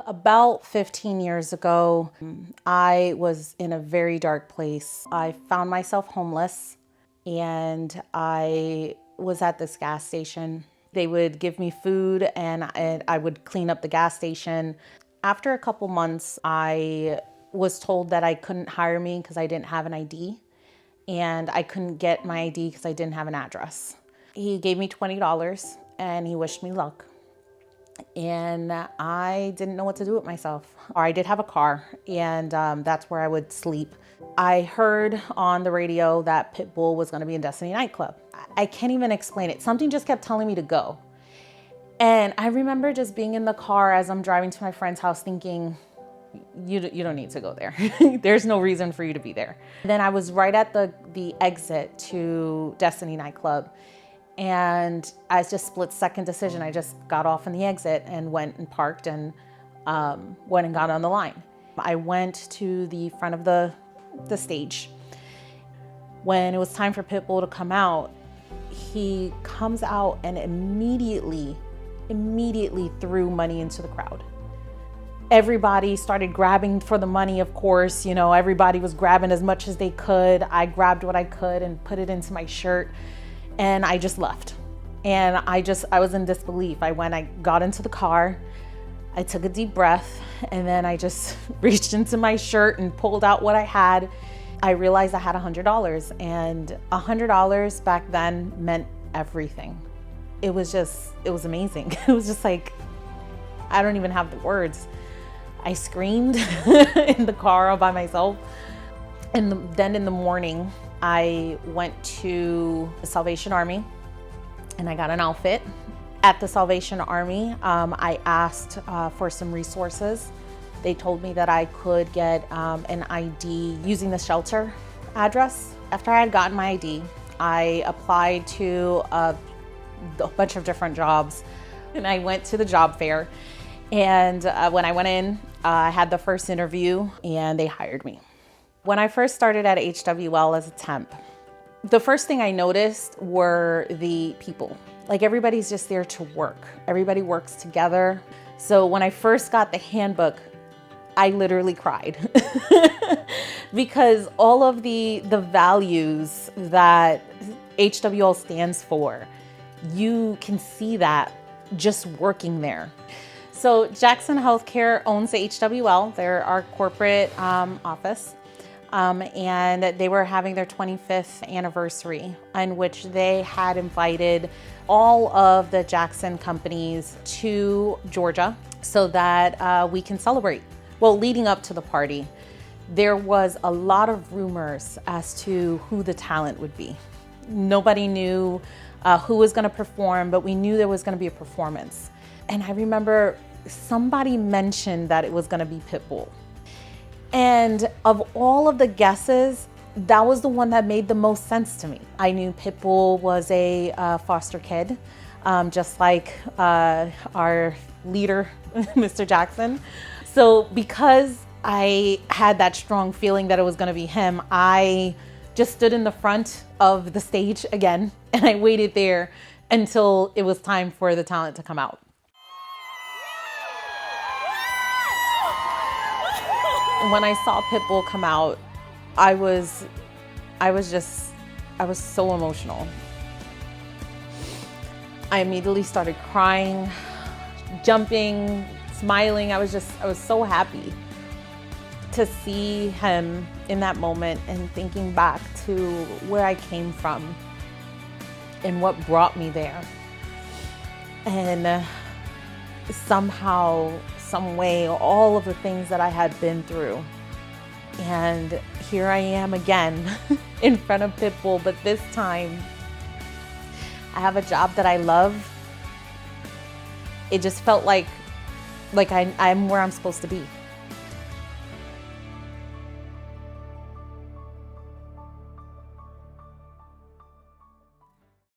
About 15 years ago, I was in a very dark place. I found myself homeless and I was at this gas station. They would give me food and I would clean up the gas station. After a couple months, I was told that I couldn't hire me because I didn't have an ID, and I couldn't get my ID because I didn't have an address. He gave me $20 and he wished me luck. And I didn't know what to do with myself. Or I did have a car, and that's where I would sleep. I heard on the radio that Pitbull was gonna be in Destiny nightclub. I can't even explain it. Something just kept telling me to go. And I remember just being in the car as I'm driving to my friend's house thinking, you don't need to go there. There's no reason for you to be there. Then I was right at the exit to Destiny nightclub. And I just split-second decision. I just got off on the exit and went and parked and went and got on the line. I went to the front of the stage. When it was time for Pitbull to come out, he comes out and immediately threw money into the crowd. Everybody started grabbing for the money, of course. You know, everybody was grabbing as much as they could. I grabbed what I could and put it into my shirt. And I just left. And I was in disbelief. I got into the car, I took a deep breath, and then I just reached into my shirt and pulled out what I had. I realized I had $100, and $100 back then meant everything. It was amazing. It was just like, I don't even have the words. I screamed in the car all by myself. And then in the morning, I went to the Salvation Army and I got an outfit. At the Salvation Army, I asked for some resources. They told me that I could get an ID using the shelter address. After I had gotten my ID, I applied to a bunch of different jobs, and I went to the job fair. And when I went in, I had the first interview and they hired me. When I first started at HWL as a temp, the first thing I noticed were the people. Like, everybody's just there to work. Everybody works together. So when I first got the handbook, I literally cried because all of the values that HWL stands for, you can see that just working there. So Jackson Healthcare owns the HWL. They're our corporate office. And they were having their 25th anniversary, in which they had invited all of the Jackson companies to Georgia so that we can celebrate. Well, leading up to the party, there was a lot of rumors as to who the talent would be. Nobody knew who was going to perform, but we knew there was going to be a performance. And I remember somebody mentioned that it was going to be Pitbull. And of all of the guesses, that was the one that made the most sense to me. I knew Pitbull was a foster kid, just like our leader, Mr. Jackson. So because I had that strong feeling that it was going to be him, I just stood in the front of the stage again, and I waited there until it was time for the talent to come out. When I saw Pitbull come out, I was so emotional. I immediately started crying, jumping, smiling. I was so happy to see him in that moment and thinking back to where I came from and what brought me there. And somehow, some way, all of the things that I had been through. And here I am again in front of Pitbull, but this time I have a job that I love. It just felt like I'm where I'm supposed to be.